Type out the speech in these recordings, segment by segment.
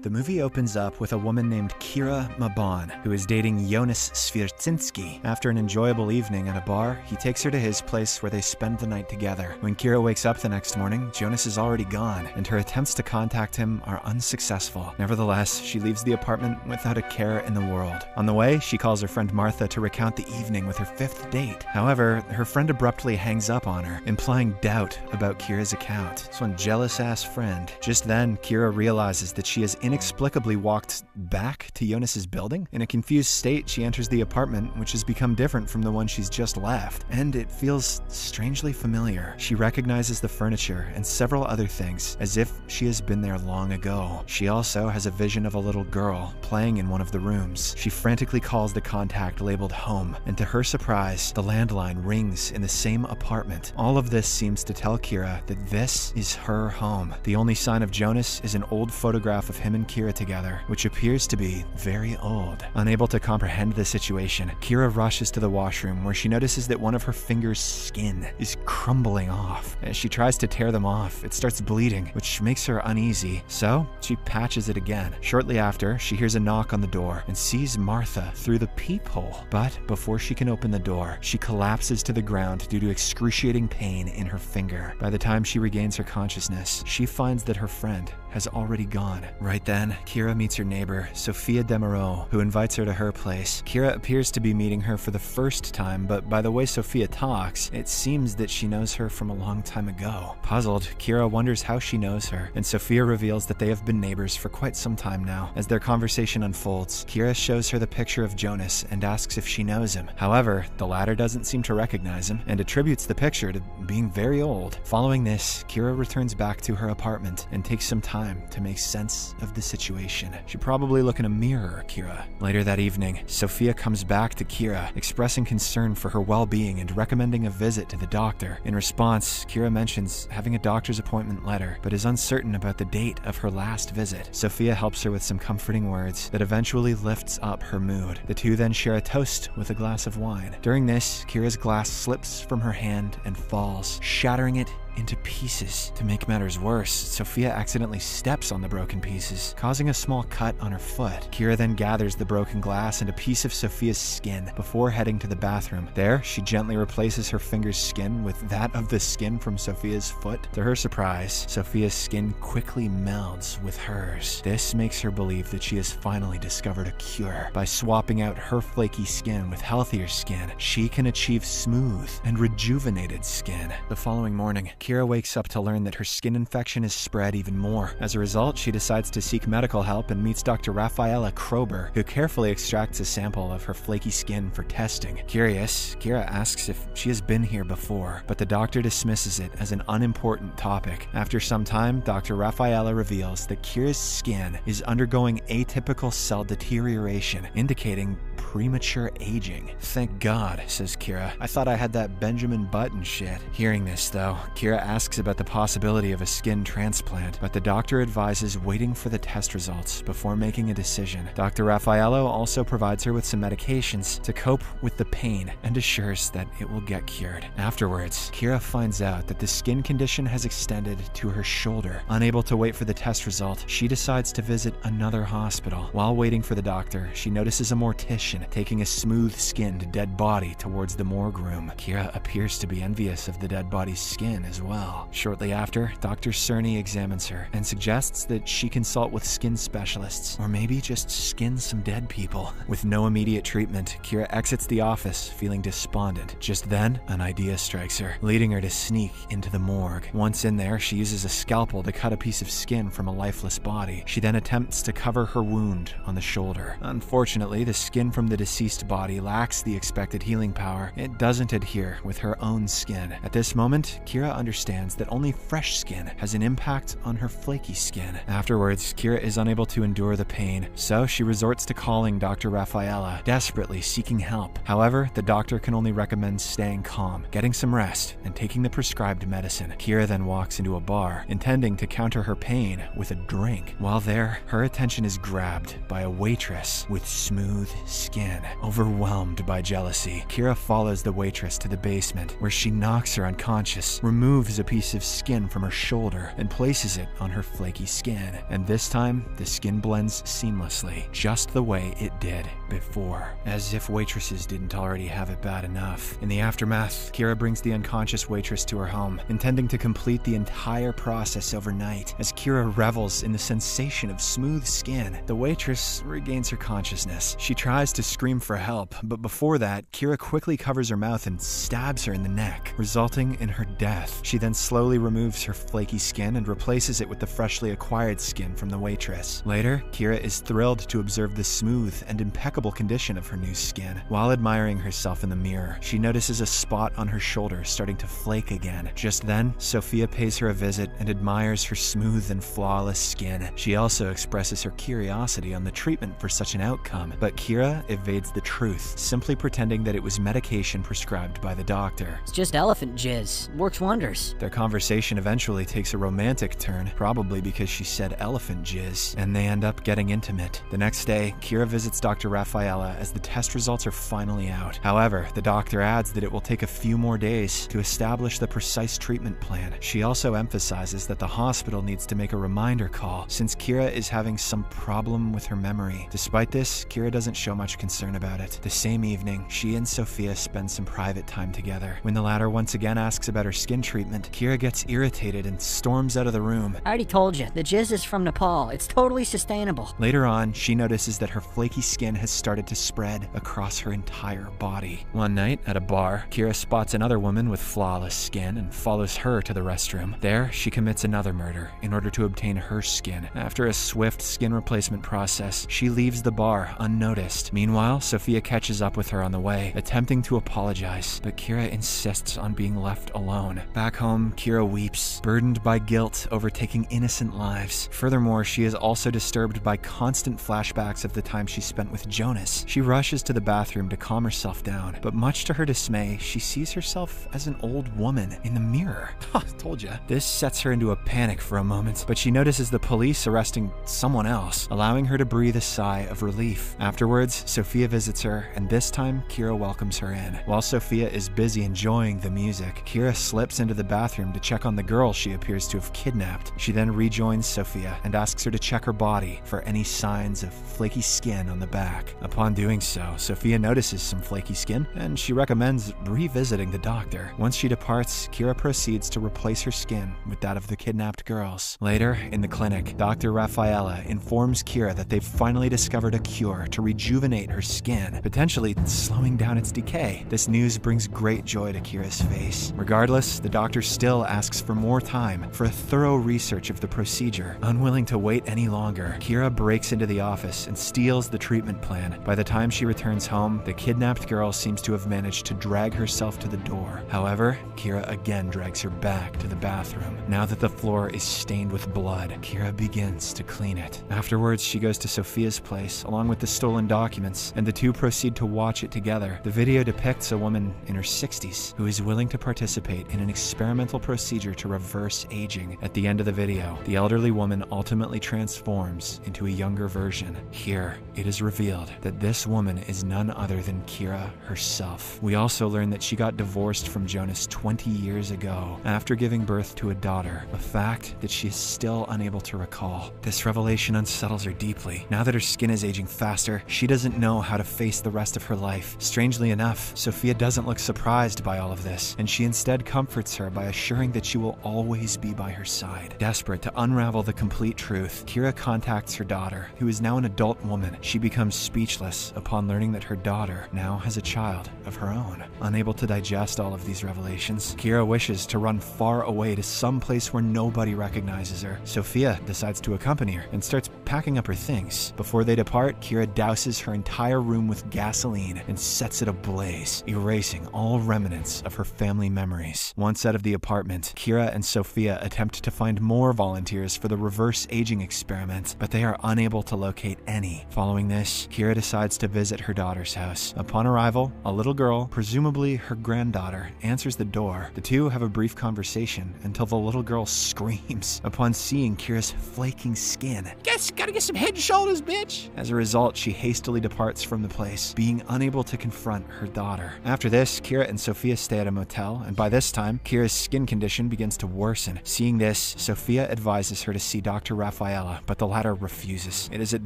The movie opens up with a woman named Kira Maban, who is dating Jonas Svierczynski. After an enjoyable evening at a bar, he takes her to his place where they spend the night together. When Kira wakes up the next morning, Jonas is already gone, and her attempts to contact him are unsuccessful. Nevertheless, she leaves the apartment without a care in the world. On the way, she calls her friend Martha to recount the evening with her fifth date. However, her friend abruptly hangs up on her, implying doubt about Kira's account. This one jealous-ass friend. Just then, Kira realizes that she has inexplicably walked back to Jonas's building. In a confused state, she enters the apartment, which has become different from the one she's just left, and it feels strangely familiar. She recognizes the furniture and several other things, as if she has been there long ago. She also has a vision of a little girl playing in one of the rooms. She frantically calls the contact labeled home, and to her surprise, the landline rings in the same apartment. All of this seems to tell Kira that this is her home. The only sign of Jonas is an old photograph of him and Kira together, which appears to be very old. Unable to comprehend the situation, Kira rushes to the washroom where she notices that one of her finger's skin is crumbling off. As she tries to tear them off, it starts bleeding, which makes her uneasy, so she patches it again. Shortly after, she hears a knock on the door and sees Martha through the peephole. But before she can open the door, she collapses to the ground due to excruciating pain in her finger. By the time she regains her consciousness, she finds that her friend has already gone. Right then, Kira meets her neighbor, Sophia Demereau, who invites her to her place. Kira appears to be meeting her for the first time, but by the way Sophia talks, it seems that she knows her from a long time ago. Puzzled, Kira wonders how she knows her, and Sophia reveals that they have been neighbors for quite some time now. As their conversation unfolds, Kira shows her the picture of Jonas and asks if she knows him. However, the latter doesn't seem to recognize him and attributes the picture to being very old. Following this, Kira returns back to her apartment and takes some time to make sense of the situation. Should probably look in a mirror, Kira. Later that evening, Sophia comes back to Kira, expressing concern for her well-being and recommending a visit to the doctor. In response, Kira mentions having a doctor's appointment letter, but is uncertain about the date of her last visit. Sophia helps her with some comforting words that eventually lifts up her mood. The two then share a toast with a glass of wine. During this, Kira's glass slips from her hand and falls, shattering it into pieces. To make matters worse, Sophia accidentally steps on the broken pieces, causing a small cut on her foot. Kira then gathers the broken glass and a piece of Sophia's skin before heading to the bathroom. There, she gently replaces her finger's skin with that of the skin from Sophia's foot. To her surprise, Sophia's skin quickly melds with hers. This makes her believe that she has finally discovered a cure. By swapping out her flaky skin with healthier skin, she can achieve smooth and rejuvenated skin. The following morning, Kira wakes up to learn that her skin infection is spread even more. As a result, she decides to seek medical help and meets Dr. Rafaela Krober, who carefully extracts a sample of her flaky skin for testing. Curious, Kira asks if she has been here before, but the doctor dismisses it as an unimportant topic. After some time, Dr. Rafaela reveals that Kira's skin is undergoing atypical cell deterioration, indicating premature aging. Thank God, says Kira. I thought I had that Benjamin Button shit. Hearing this, though, Kira asks about the possibility of a skin transplant, but the doctor advises waiting for the test results before making a decision. Dr. Raffaello also provides her with some medications to cope with the pain and assures that it will get cured. Afterwards, Kira finds out that the skin condition has extended to her shoulder. Unable to wait for the test result, she decides to visit another hospital. While waiting for the doctor, she notices a mortician taking a smooth-skinned dead body towards the morgue room. Kira appears to be envious of the dead body's skin as well. Shortly after, Dr. Cerny examines her and suggests that she consult with skin specialists, or maybe just skin some dead people. With no immediate treatment, Kira exits the office feeling despondent. Just then, an idea strikes her, leading her to sneak into the morgue. Once in there, she uses a scalpel to cut a piece of skin from a lifeless body. She then attempts to cover her wound on the shoulder. Unfortunately, the skin from the deceased body lacks the expected healing power. It doesn't adhere with her own skin. At this moment, Kira understands that only fresh skin has an impact on her flaky skin. Afterwards, Kira is unable to endure the pain, so she resorts to calling Dr. Raffaella, desperately seeking help. However, the doctor can only recommend staying calm, getting some rest, and taking the prescribed medicine. Kira then walks into a bar, intending to counter her pain with a drink. While there, her attention is grabbed by a waitress with smooth skin. skin. Overwhelmed by jealousy, Kira follows the waitress to the basement, where she knocks her unconscious, removes a piece of skin from her shoulder, and places it on her flaky skin. And this time, the skin blends seamlessly, just the way it did before. As if waitresses didn't already have it bad enough. In the aftermath, Kira brings the unconscious waitress to her home, intending to complete the entire process overnight. As Kira revels in the sensation of smooth skin, the waitress regains her consciousness. She tries to scream for help, but before that, Kira quickly covers her mouth and stabs her in the neck, resulting in her death. She then slowly removes her flaky skin and replaces it with the freshly acquired skin from the waitress. Later, Kira is thrilled to observe the smooth and impeccable condition of her new skin. While admiring herself in the mirror, she notices a spot on her shoulder starting to flake again. Just then, Sophia pays her a visit and admires her smooth and flawless skin. She also expresses her curiosity on the treatment for such an outcome, but Kira evades the truth, simply pretending that it was medication prescribed by the doctor. It's just elephant jizz. Works wonders. Their conversation eventually takes a romantic turn, probably because she said elephant jizz, and they end up getting intimate. The next day, Kira visits Dr. Rafaela as the test results are finally out. However, the doctor adds that it will take a few more days to establish the precise treatment plan. She also emphasizes that the hospital needs to make a reminder call, since Kira is having some problem with her memory. Despite this, Kira doesn't show much concern about it. The same evening, she and Sophia spend some private time together. When the latter once again asks about her skin treatment, Kira gets irritated and storms out of the room. I already told you, the jizz is from Nepal. It's totally sustainable. Later on, she notices that her flaky skin has started to spread across her entire body. One night, at a bar, Kira spots another woman with flawless skin and follows her to the restroom. There, she commits another murder in order to obtain her skin. After a swift skin replacement process, she leaves the bar unnoticed. Meanwhile, Sophia catches up with her on the way, attempting to apologize, but Kira insists on being left alone. Back home, Kira weeps, burdened by guilt over taking innocent lives. Furthermore, she is also disturbed by constant flashbacks of the time she spent with Jonas. She rushes to the bathroom to calm herself down, but much to her dismay, she sees herself as an old woman in the mirror. Told ya. This sets her into a panic for a moment, but she notices the police arresting someone else, allowing her to breathe a sigh of relief. Afterwards, Sophia visits her, and this time, Kira welcomes her in. While Sophia is busy enjoying the music, Kira slips into the bathroom to check on the girl she appears to have kidnapped. She then rejoins Sophia and asks her to check her body for any signs of flaky skin on the back. Upon doing so, Sophia notices some flaky skin, and she recommends revisiting the doctor. Once she departs, Kira proceeds to replace her skin with that of the kidnapped girls. Later, in the clinic, Dr. Rafaela informs Kira that they've finally discovered a cure to rejuvenate her skin, potentially slowing down its decay. This news brings great joy to Kira's face. Regardless, the doctor still asks for more time for a thorough research of the procedure. Unwilling to wait any longer, Kira breaks into the office and steals the treatment plan. By the time she returns home, the kidnapped girl seems to have managed to drag herself to the door. However, Kira again drags her back to the bathroom. Now that the floor is stained with blood, Kira begins to clean it. Afterwards, she goes to Sophia's place, along with the stolen documents, and the two proceed to watch it together. The video depicts a woman in her 60s who is willing to participate in an experimental procedure to reverse aging. At the end of the video, the elderly woman ultimately transforms into a younger version. Here, it is revealed that this woman is none other than Kira herself. We also learn that she got divorced from Jonas 20 years ago after giving birth to a daughter, a fact that she is still unable to recall. This revelation unsettles her deeply. Now that her skin is aging faster, she doesn't know how to face the rest of her life. Strangely enough, Sophia doesn't look surprised by all of this, and she instead comforts her by assuring that she will always be by her side. Desperate to unravel the complete truth, Kira contacts her daughter, who is now an adult woman. She becomes speechless upon learning that her daughter now has a child of her own. Unable to digest all of these revelations, Kira wishes to run far away to some place where nobody recognizes her. Sophia decides to accompany her and starts packing up her things. Before they depart, Kira douses her entire room with gasoline and sets it ablaze, erasing all remnants of her family memories. Once out of the apartment, Kira and Sophia attempt to find more volunteers for the reverse aging experiment, but they are unable to locate any. Following this, Kira Kira decides to visit her daughter's house. Upon arrival, a little girl, presumably her granddaughter, answers the door. The two have a brief conversation until the little girl screams upon seeing Kira's flaking skin. Guess gotta get some head and shoulders, bitch. As a result, she hastily departs from the place, being unable to confront her daughter. After this, Kira and Sophia stay at a motel, and by this time, Kira's skin condition begins to worsen. Seeing this, Sophia advises her to see Dr. Rafaela, but the latter refuses. It is at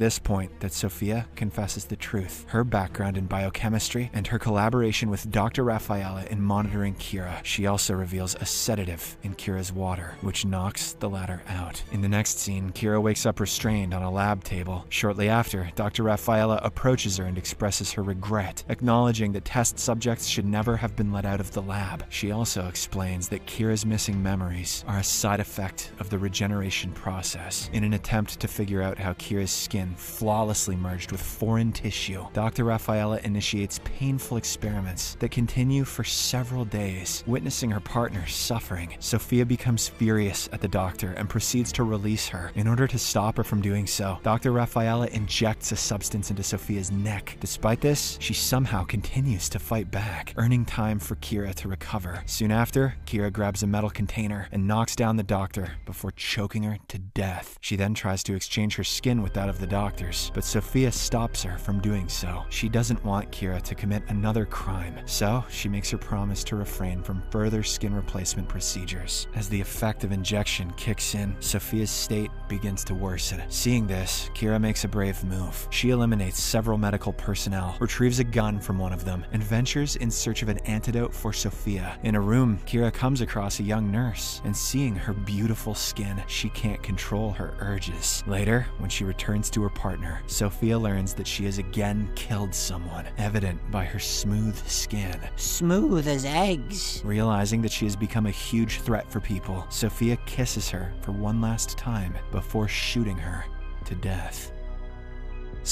this point that Sophia confesses the truth, her background in biochemistry, and her collaboration with Dr. Rafaela in monitoring Kira. She also reveals a sedative in Kira's water, which knocks the latter out. In the next scene, Kira wakes up restrained on a lab table. Shortly after, Dr. Rafaela approaches her and expresses her regret, acknowledging that test subjects should never have been let out of the lab. She also explains that Kira's missing memories are a side effect of the regeneration process. In an attempt to figure out how Kira's skin flawlessly merged with foreign tissue, Dr. Rafaela initiates painful experiments that continue for several days. Witnessing her partner suffering, Sophia becomes furious at the doctor and proceeds to release her. In order to stop her from doing so, Dr. Rafaela injects a substance into Sophia's neck. Despite this, she somehow continues to fight back, earning time for Kira to recover. Soon after, Kira grabs a metal container and knocks down the doctor before choking her to death. She then tries to exchange her skin with that of the doctor's, but Sophia stops her from doing so. She doesn't want Kira to commit another crime, so she makes her promise to refrain from further skin replacement procedures. As the effect of injection kicks in, Sophia's state begins to worsen. Seeing this, Kira makes a brave move. She eliminates several medical personnel, retrieves a gun from one of them, and ventures in search of an antidote for Sophia. In a room, Kira comes across a young nurse, and seeing her beautiful skin, she can't control her urges. Later, when she returns to her partner, Sophia learns that she has again killed someone, evident by her smooth skin. Smooth as eggs. Realizing that she has become a huge threat for people, Sophia kisses her for one last time before shooting her to death.